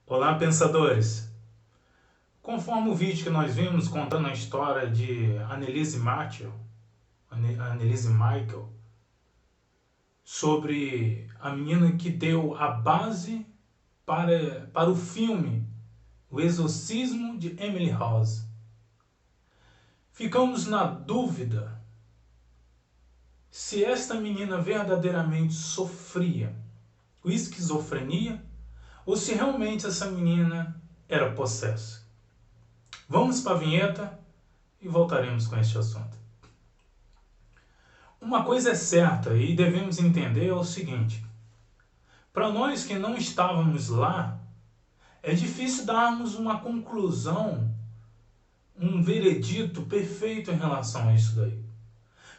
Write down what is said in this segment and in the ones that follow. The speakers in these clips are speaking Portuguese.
Olá, pensadores! Conforme o vídeo que nós vimos contando a história de Annelise Michael, sobre a menina que deu a base para o filme O Exorcismo de Emily Rose, ficamos na dúvida se esta menina verdadeiramente sofria com esquizofrenia ou se realmente essa menina era possessa. Vamos para a vinheta e voltaremos com este assunto. Uma coisa é certa e devemos entender é o seguinte: para nós que não estávamos lá, é difícil darmos uma conclusão, um veredito perfeito em relação a isso daí.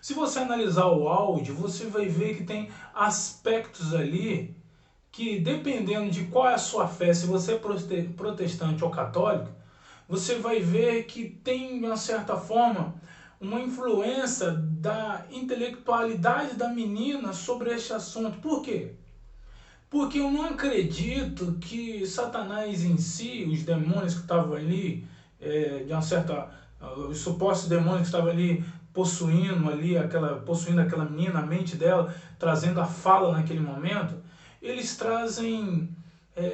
Se você analisar o áudio, você vai ver que tem aspectos ali que, dependendo de qual é a sua fé, se você é protestante ou católico, você vai ver que tem, de uma certa forma, uma influência da intelectualidade da menina sobre este assunto. Por quê? Porque eu não acredito que Satanás em si, os demônios que estavam ali, os supostos demônios que estavam ali possuindo aquela menina, a mente dela, trazendo a fala naquele momento, eles trazem,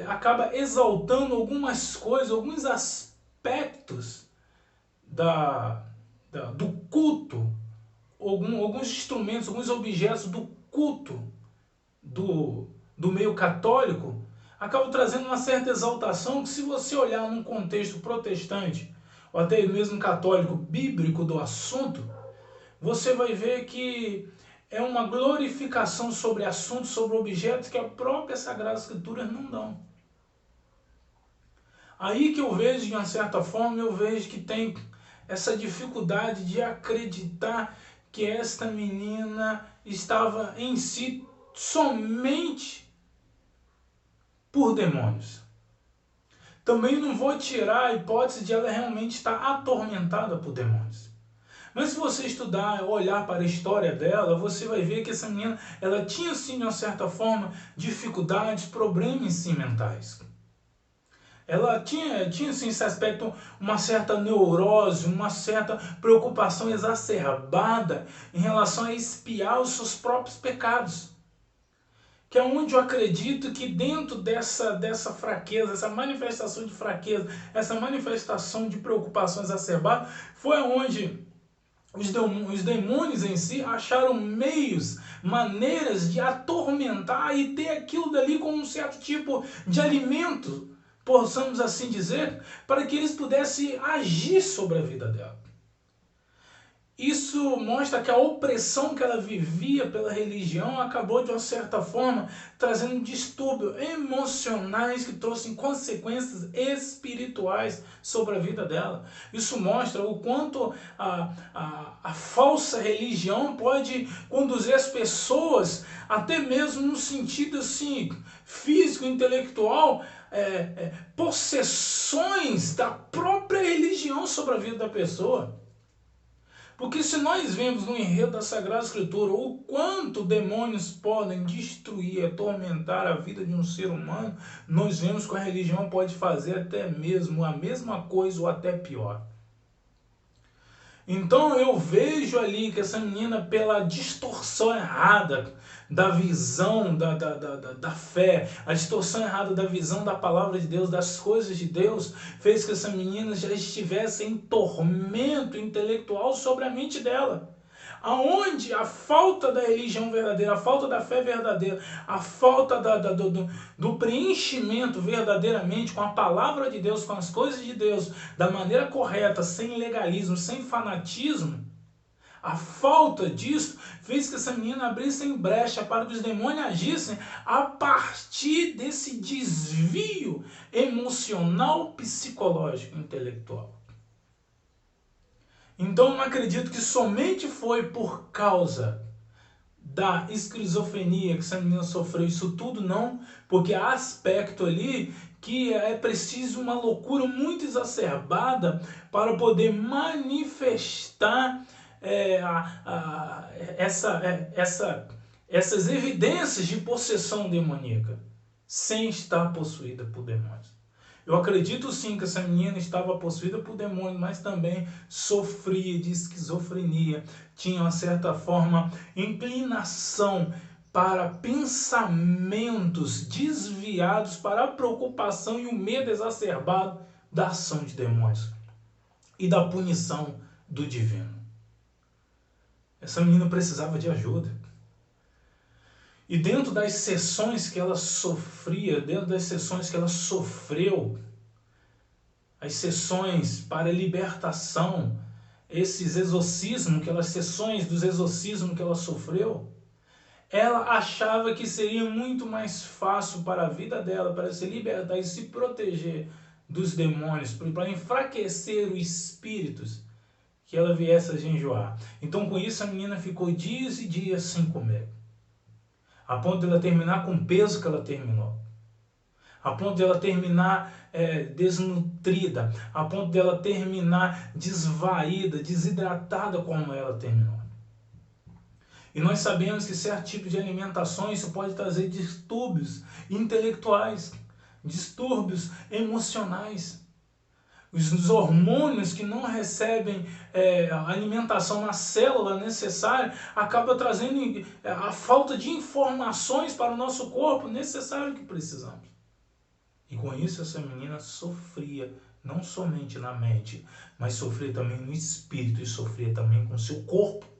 acaba exaltando algumas coisas, alguns aspectos do culto, alguns instrumentos, alguns objetos do culto do meio católico, acabam trazendo uma certa exaltação que, se você olhar num contexto protestante, ou até mesmo católico bíblico do assunto, você vai ver que é uma glorificação sobre assuntos, sobre objetos que a própria Sagrada Escritura não dão. Aí que eu vejo, de uma certa forma, eu vejo que tem essa dificuldade de acreditar que esta menina estava em si somente por demônios. Também não vou tirar a hipótese de ela realmente estar atormentada por demônios. Mas se você estudar, olhar para a história dela, você vai ver que essa menina, ela tinha sim, de uma certa forma, dificuldades, problemas sim mentais. Ela tinha sim esse aspecto, uma certa neurose, uma certa preocupação exacerbada em relação a expiar os seus próprios pecados. Que é onde eu acredito que, dentro dessa fraqueza, essa manifestação de fraqueza, essa manifestação de preocupação exacerbada, foi onde os demônios em si acharam meios, maneiras de atormentar e ter aquilo dali como um certo tipo de alimento, possamos assim dizer, para que eles pudessem agir sobre a vida dela. Isso mostra que a opressão que ela vivia pela religião acabou, de uma certa forma, trazendo distúrbios emocionais que trouxeram consequências espirituais sobre a vida dela. Isso mostra o quanto a falsa religião pode conduzir as pessoas, até mesmo no sentido assim, físico, intelectual, possessões da própria religião sobre a vida da pessoa. Porque se nós vemos no enredo da Sagrada Escritura o quanto demônios podem destruir, atormentar a vida de um ser humano, nós vemos que a religião pode fazer até mesmo a mesma coisa ou até pior. Então eu vejo ali que essa menina, pela distorção errada da visão da fé, a distorção errada da visão da palavra de Deus, das coisas de Deus, fez que essa menina já estivesse em tormento intelectual sobre a mente dela. Aonde a falta da religião verdadeira, a falta da fé verdadeira, a falta do preenchimento verdadeiramente com a palavra de Deus, com as coisas de Deus, da maneira correta, sem legalismo, sem fanatismo, a falta disso fez que essa menina abrisse em brecha para que os demônios agissem a partir desse desvio emocional, psicológico, intelectual. Então eu não acredito que somente foi por causa da esquizofrenia que essa menina sofreu isso tudo, não, porque há aspecto ali que é preciso uma loucura muito exacerbada para poder manifestar essas evidências de possessão demoníaca, sem estar possuída por demônios. Eu acredito sim que essa menina estava possuída por demônios, mas também sofria de esquizofrenia. Tinha uma certa forma inclinação para pensamentos desviados, para a preocupação e o medo exacerbado da ação de demônios e da punição do divino. Essa menina precisava de ajuda. E dentro das sessões que ela sofria, dentro das sessões que ela sofreu, as sessões para libertação, esses exorcismos, aquelas sessões dos exorcismos que ela sofreu, ela achava que seria muito mais fácil para a vida dela, para se libertar e se proteger dos demônios, para enfraquecer os espíritos, que ela viesse a jejuar. Então com isso a menina ficou dias e dias sem comer, a ponto de ela terminar com o peso que ela terminou, a ponto de ela terminar desnutrida, a ponto de ela terminar desvaída, desidratada como ela terminou. E nós sabemos que certo tipo de alimentação isso pode trazer distúrbios intelectuais, distúrbios emocionais. Os hormônios que não recebem a alimentação na célula necessária acaba trazendo a falta de informações para o nosso corpo necessário que precisamos. E com isso essa menina sofria, não somente na mente, mas sofria também no espírito e sofria também com o seu corpo.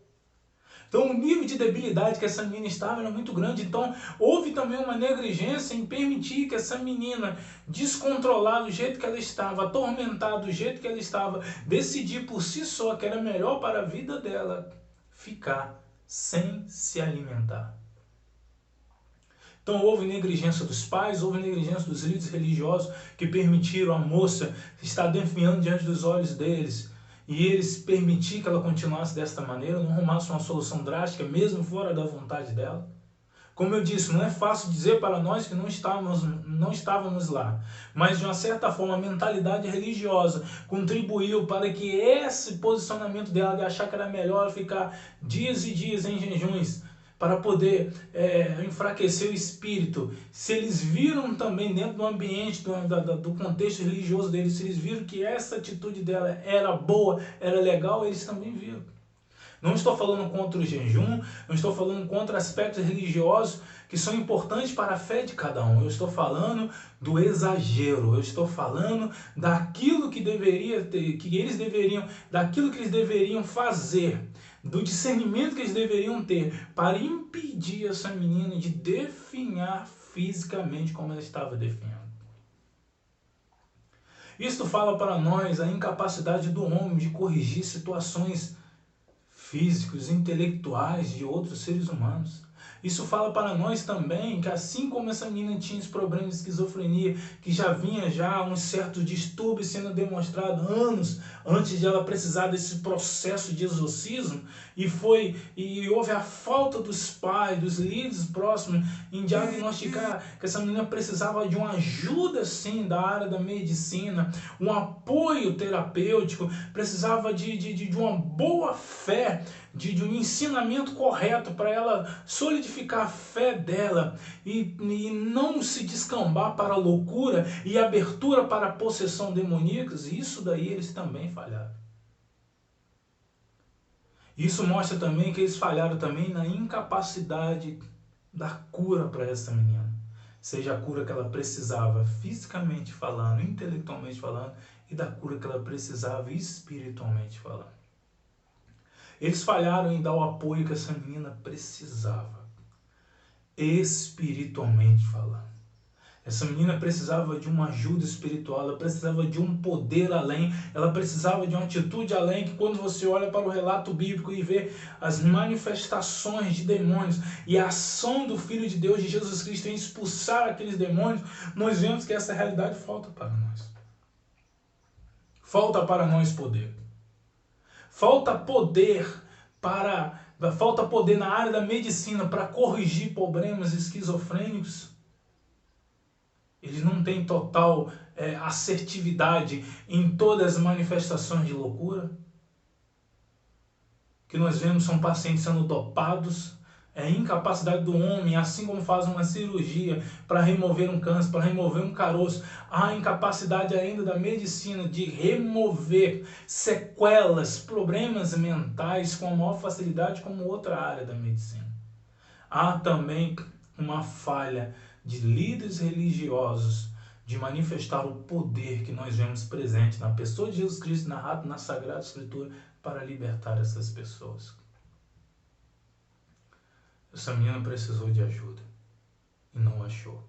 Então o nível de debilidade que essa menina estava era muito grande. Então houve também uma negligência em permitir que essa menina, descontrolada do jeito que ela estava, atormentada do jeito que ela estava, decidir por si só que era melhor para a vida dela ficar sem se alimentar. Então houve negligência dos pais, houve negligência dos líderes religiosos que permitiram a moça estar definhando diante dos olhos deles. E eles permitiram que ela continuasse desta maneira, não arrumasse uma solução drástica, mesmo fora da vontade dela. Como eu disse, não é fácil dizer para nós que não estávamos lá. Mas de uma certa forma a mentalidade religiosa contribuiu para que esse posicionamento dela de achar que era melhor ficar dias e dias em jejuns, para poder enfraquecer o espírito. Se eles viram também dentro do ambiente, do contexto religioso deles, se eles viram que essa atitude dela era boa, era legal, eles também viram. Não estou falando contra o jejum, não estou falando contra aspectos religiosos que são importantes para a fé de cada um. Eu estou falando do exagero, eu estou falando daquilo que daquilo que eles deveriam fazer, do discernimento que eles deveriam ter para impedir essa menina de definhar fisicamente como ela estava definhando. Isto fala para nós a incapacidade do homem de corrigir situações físicos, intelectuais de outros seres humanos. Isso fala para nós também que assim como essa menina tinha esse problema de esquizofrenia, que já vinha um certo distúrbio sendo demonstrado anos antes de ela precisar desse processo de exorcismo, e houve a falta dos pais, dos líderes próximos em diagnosticar que essa menina precisava de uma ajuda sim da área da medicina, um apoio terapêutico, precisava de uma boa fé, de um ensinamento correto para ela solidificar a fé dela e não se descambar para a loucura e abertura para a possessão demoníaca. Isso daí eles também falharam. Isso mostra também que eles falharam também na incapacidade da cura para essa menina. Seja a cura que ela precisava fisicamente falando, intelectualmente falando, e da cura que ela precisava espiritualmente falando. Eles falharam em dar o apoio que essa menina precisava, espiritualmente falando. Essa menina precisava de uma ajuda espiritual, ela precisava de um poder além, ela precisava de uma atitude além, que quando você olha para o relato bíblico e vê as manifestações de demônios e a ação do Filho de Deus, de Jesus Cristo, em expulsar aqueles demônios, nós vemos que essa realidade falta para nós. Falta para nós poder. Falta poder na área da medicina para corrigir problemas esquizofrênicos. Eles não têm total assertividade em todas as manifestações de loucura. O que nós vemos são pacientes sendo dopados, É a incapacidade do homem, assim como faz uma cirurgia para remover um câncer, para remover um caroço. Há a incapacidade ainda da medicina de remover sequelas, problemas mentais com a maior facilidade como outra área da medicina. Há também uma falha de líderes religiosos de manifestar o poder que nós vemos presente na pessoa de Jesus Cristo, narrado na Sagrada Escritura, para libertar essas pessoas. Essa menina precisou de ajuda e não achou.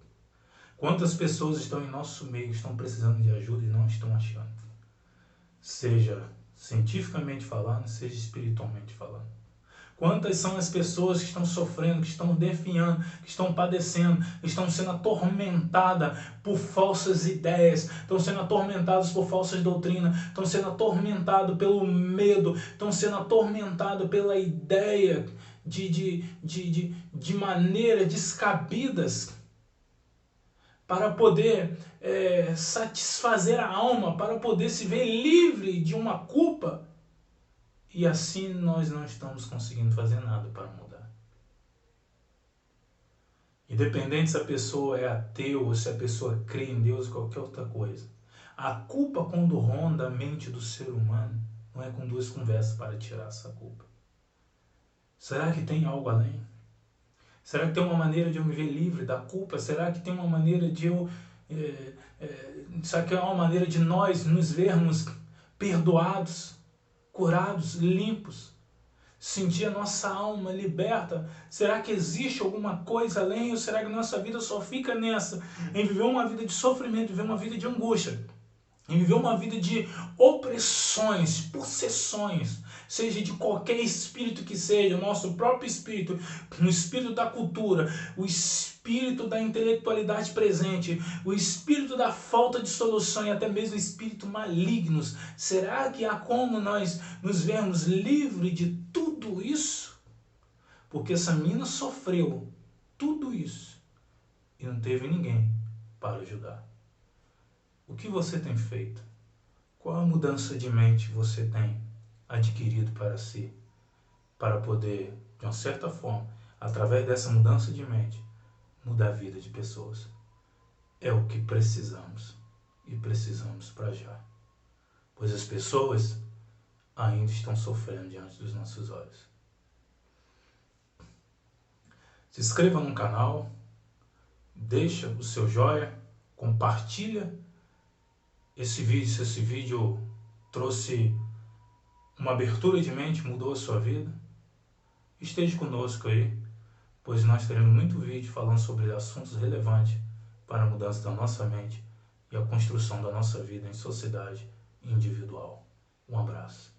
Quantas pessoas estão em nosso meio, estão precisando de ajuda e não estão achando? Seja cientificamente falando, seja espiritualmente falando. Quantas são as pessoas que estão sofrendo, que estão definhando, que estão padecendo, que estão sendo atormentadas por falsas ideias, estão sendo atormentadas por falsas doutrinas, estão sendo atormentadas pelo medo, estão sendo atormentadas pela ideia de maneira descabidas para poder satisfazer a alma, para poder se ver livre de uma culpa. E assim nós não estamos conseguindo fazer nada para mudar. Independente se a pessoa é ateu ou se a pessoa crê em Deus ou qualquer outra coisa. A culpa, quando ronda a mente do ser humano, não é com duas conversas para tirar essa culpa. Será que tem algo além? Será que tem uma maneira de eu me ver livre da culpa? Será que tem uma maneira de eu... será que é uma maneira de nós nos vermos perdoados, curados, limpos, sentir a nossa alma liberta? Será que existe alguma coisa além, ou será que nossa vida só fica nessa, em viver uma vida de sofrimento, viver uma vida de angústia, em viver uma vida de opressões, possessões, seja de qualquer espírito que seja, o nosso próprio espírito, o espírito da cultura, o espírito da intelectualidade presente, o espírito da falta de solução e até mesmo o espírito malignos? Será que há como nós nos vermos livres de tudo isso? Porque essa menina sofreu tudo isso e não teve ninguém para ajudar. O que você tem feito? Qual a mudança de mente você tem adquirido para si, para poder, de uma certa forma, através dessa mudança de mente, mudar a vida de pessoas? É o que precisamos, e precisamos para já, pois as pessoas ainda estão sofrendo diante dos nossos olhos. Se inscreva no canal, deixa o seu joinha, compartilha esse vídeo, se esse vídeo trouxe uma abertura de mente, mudou a sua vida. Esteja conosco aí, pois nós teremos muito vídeo falando sobre assuntos relevantes para a mudança da nossa mente e a construção da nossa vida em sociedade individual. Um abraço.